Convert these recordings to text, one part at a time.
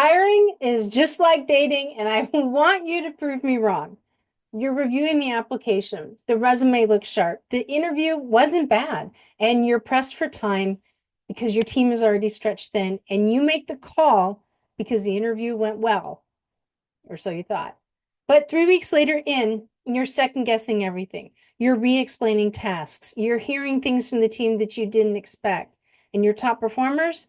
Hiring is just like dating, and I want you to prove me wrong. You're reviewing the application. The resume looks sharp. The interview wasn't bad, and you're pressed for time because your team is already stretched thin, and you make the call because the interview went well, or so you thought. But 3 weeks later you're second guessing everything. You're re-explaining tasks. You're hearing things from the team that you didn't expect. And your top performers,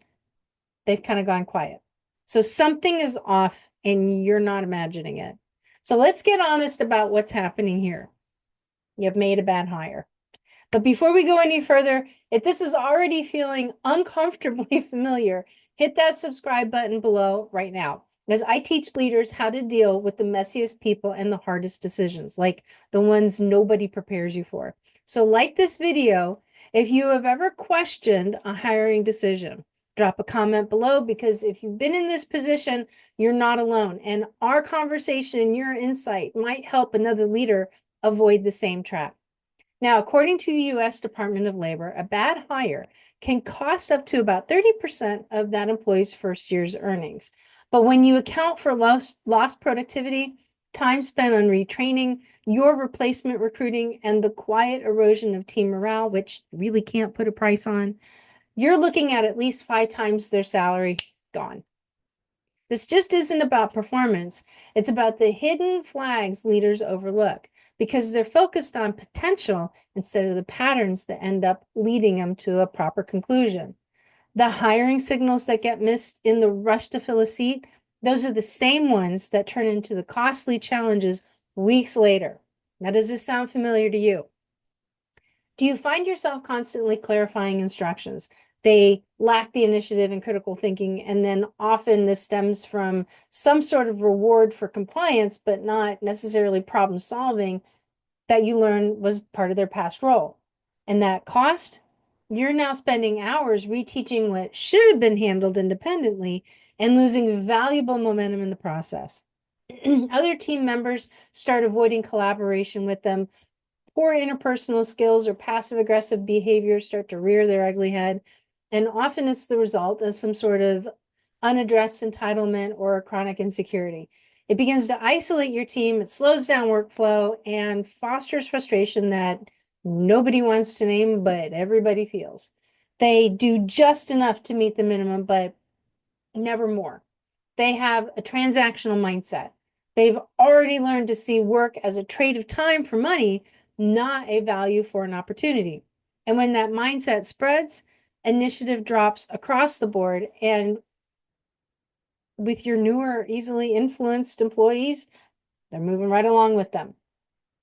they've kind of gone quiet. So something is off and you're not imagining it. So let's get honest about what's happening here. You've made a bad hire. But before we go any further, if this is already feeling uncomfortably familiar, hit that subscribe button below right now, as I teach leaders how to deal with the messiest people and the hardest decisions, like the ones nobody prepares you for. So like this video if you have ever questioned a hiring decision. Drop a comment below, because if you've been in this position, you're not alone. And our conversation and your insight might help another leader avoid the same trap. Now, according to the US Department of Labor, a bad hire can cost up to about 30% of that employee's first year's earnings. But when you account for lost productivity, time spent on retraining, your replacement recruiting, and the quiet erosion of team morale, which you really can't put a price on, you're looking at least 5 times their salary gone. This just isn't about performance. It's about the hidden flags leaders overlook because they're focused on potential instead of the patterns that end up leading them to a proper conclusion. The hiring signals that get missed in the rush to fill a seat, those are the same ones that turn into the costly challenges weeks later. Now, does this sound familiar to you? Do you find yourself constantly clarifying instructions? They lack the initiative and critical thinking, and then often this stems from some sort of reward for compliance, but not necessarily problem solving that you learned was part of their past role. And that cost, you're now spending hours reteaching what should have been handled independently and losing valuable momentum in the process. Other team members start avoiding collaboration with them. Poor interpersonal skills or passive aggressive behavior start to rear their ugly head. And often it's the result of some sort of unaddressed entitlement or chronic insecurity. It begins to isolate your team, it slows down workflow, and fosters frustration that nobody wants to name, but everybody feels. They do just enough to meet the minimum, but never more. They have a transactional mindset. They've already learned to see work as a trade of time for money, not a value for an opportunity. And when that mindset spreads, initiative drops across the board. And with your newer, easily influenced employees, they're moving right along with them.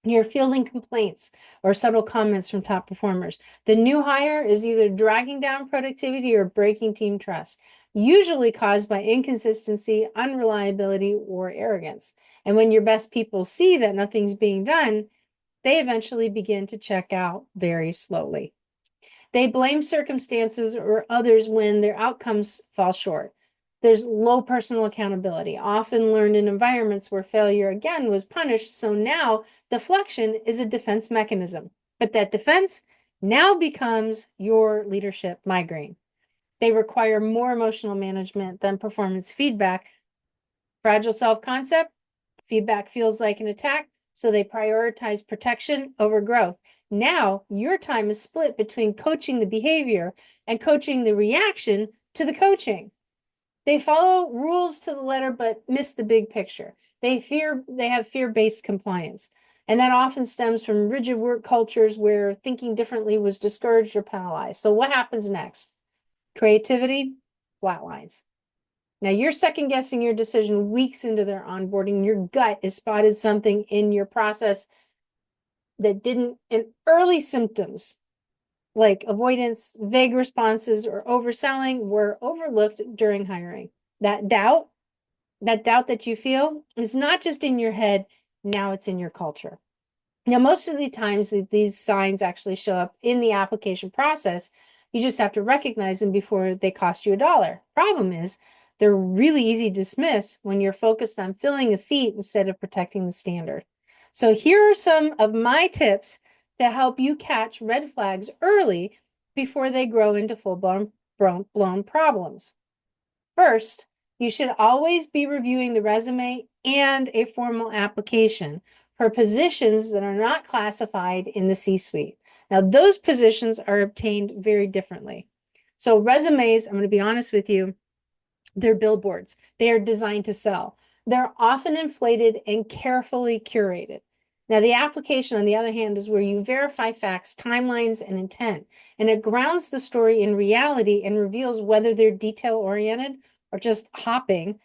You're fielding complaints or subtle comments from top performers. The new hire is either dragging down productivity or breaking team trust, usually caused by inconsistency, unreliability, or arrogance. And when your best people see that nothing's being done, they eventually begin to check out very slowly. They blame circumstances or others when their outcomes fall short. There's low personal accountability, often learned in environments where failure again was punished. So now deflection is a defense mechanism. But that defense now becomes your leadership migraine. They require more emotional management than performance feedback. Fragile self-concept, feedback feels like an attack, so they prioritize protection over growth. Now your time is split between coaching the behavior and coaching the reaction to the coaching. They follow rules to the letter, but miss the big picture. They have fear-based compliance. And that often stems from rigid work cultures where thinking differently was discouraged or penalized. So what happens next? Creativity flatlines. Now you're second guessing your decision weeks into their onboarding. Your gut has spotted something in your process that didn't, and early symptoms like avoidance, vague responses, or overselling were overlooked during hiring. That doubt that you feel is not just in your head, now it's in your culture. Now, most of the times these signs actually show up in the application process. You just have to recognize them before they cost you $1. Problem is, they're really easy to dismiss when you're focused on filling a seat instead of protecting the standard. So here are some of my tips to help you catch red flags early before they grow into full-blown problems. First, You should always be reviewing the resume and a formal application for positions that are not classified in the C-suite. Now, those positions are obtained very differently. So resumes, I'm going to be honest with you, they're billboards. They are designed to sell. They're often inflated and carefully curated. Now, the application, on the other hand, is where you verify facts, timelines, and intent, and it grounds the story in reality and reveals whether they're detail-oriented or just hopping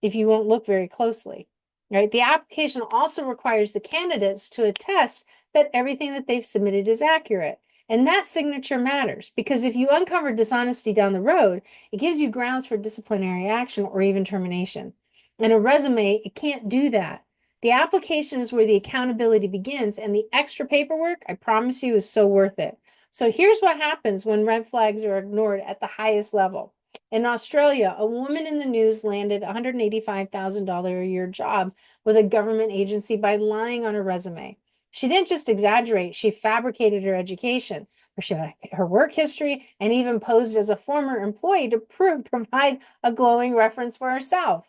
if you won't look very closely, right? The application also requires the candidates to attest that everything that they've submitted is accurate. And that signature matters because if you uncover dishonesty down the road, it gives you grounds for disciplinary action or even termination. In a resume, it can't do that. The application is where the accountability begins, and the extra paperwork, I promise you, is so worth it. So here's what happens when red flags are ignored at the highest level. In Australia, a woman in the news landed a $185,000 a year job with a government agency by lying on her resume. She didn't just exaggerate, she fabricated her education, her work history, and even posed as a former employee to provide a glowing reference for herself.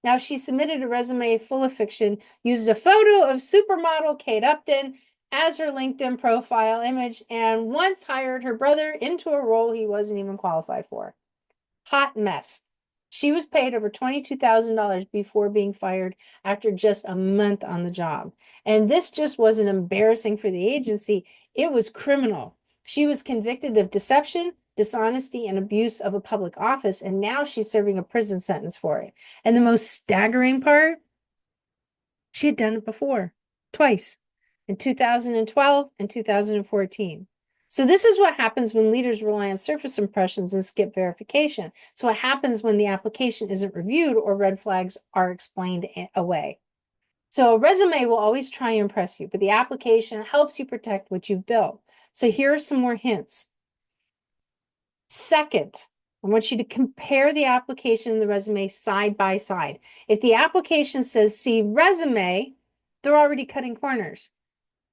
Now, she submitted a resume full of fiction, used a photo of supermodel Kate Upton as her LinkedIn profile image, and once hired her brother into a role he wasn't even qualified for. Hot mess. She was paid over $22,000 before being fired after just a month on the job. And this just wasn't embarrassing for the agency, it was criminal. She was convicted of deception, dishonesty, and abuse of a public office, and now she's serving a prison sentence for it. And the most staggering part, she had done it before, twice, in 2012 and 2014. So this is what happens when leaders rely on surface impressions and skip verification. So what happens when the application isn't reviewed or red flags are explained away. So a resume will always try and impress you, but the application helps you protect what you've built. So here are some more hints. Second, I want you to compare the application and the resume side by side. If the application says see resume, they're already cutting corners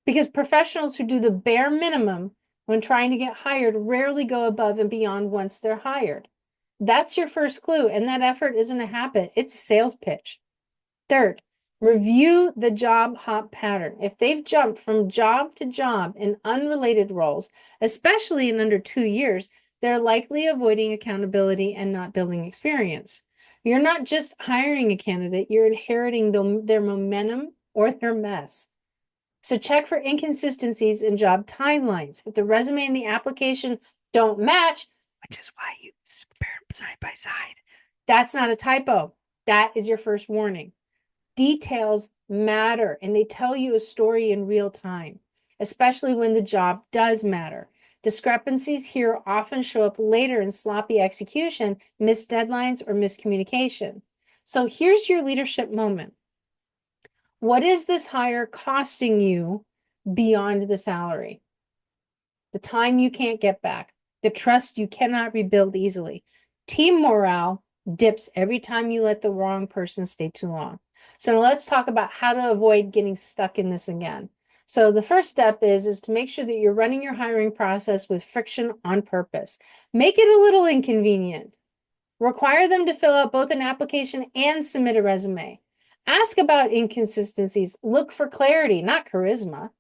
because professionals who do the bare minimum when trying to get hired rarely go above and beyond once they're hired. That's your first clue, and that effort isn't a habit, it's a sales pitch. Third, review the job hop pattern. If they've jumped from job to job in unrelated roles, especially in under 2 years, they're likely avoiding accountability and not building experience. You're not just hiring a candidate, you're inheriting their momentum or their mess. So check for inconsistencies in job timelines. If the resume and the application don't match, which is why you compare them side by side, that's not a typo. That is your first warning. Details matter, and they tell you a story in real time, especially when the job does matter. Discrepancies here often show up later in sloppy execution, missed deadlines, or miscommunication. So here's your leadership moment. What is this hire costing you beyond the salary? The time you can't get back, the trust you cannot rebuild easily. Team morale dips every time you let the wrong person stay too long. So now let's talk about how to avoid getting stuck in this again. So the first step is to make sure that you're running your hiring process with friction on purpose. Make it a little inconvenient. Require them to fill out both an application and submit a resume. Ask about inconsistencies. Look for clarity, not charisma.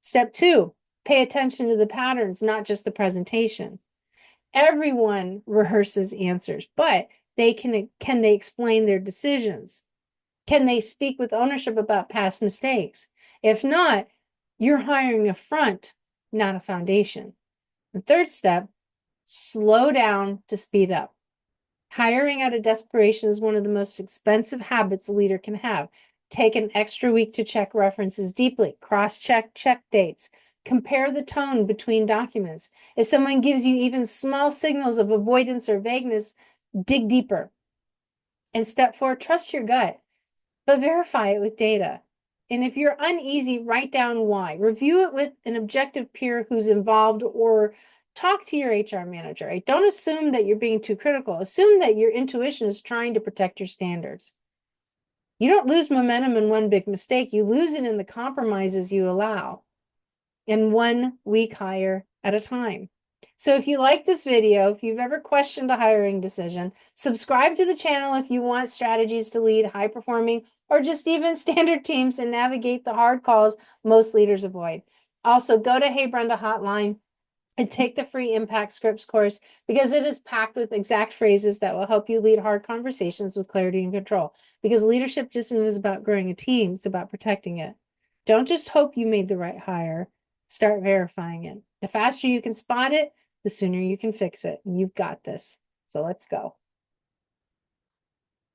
Step 2, pay attention to the patterns, not just the presentation. Everyone rehearses answers, but can they explain their decisions? Can they speak with ownership about past mistakes? If not, you're hiring a front, not a foundation. The third step, slow down to speed up. Hiring out of desperation is one of the most expensive habits a leader can have. Take an extra week to check references deeply, cross-check check dates, compare the tone between documents. If someone gives you even small signals of avoidance or vagueness, dig deeper. And step 4, trust your gut, but verify it with data. And if you're uneasy, write down why. Review it with an objective peer who's involved or talk to your HR manager. Right? Don't assume that you're being too critical. Assume that your intuition is trying to protect your standards. You don't lose momentum in one big mistake. You lose it in the compromises you allow, in one weak hire at a time. So if you like this video, if you've ever questioned a hiring decision, subscribe to the channel if you want strategies to lead high performing or just even standard teams and navigate the hard calls most leaders avoid. Also, go to Hey Brenda Hotline and take the free Impact Scripts course because it is packed with exact phrases that will help you lead hard conversations with clarity and control. Because leadership just isn't about growing a team, it's about protecting it. Don't just hope you made the right hire, start verifying it. The faster you can spot it, the sooner you can fix it. And you've got this. So let's go.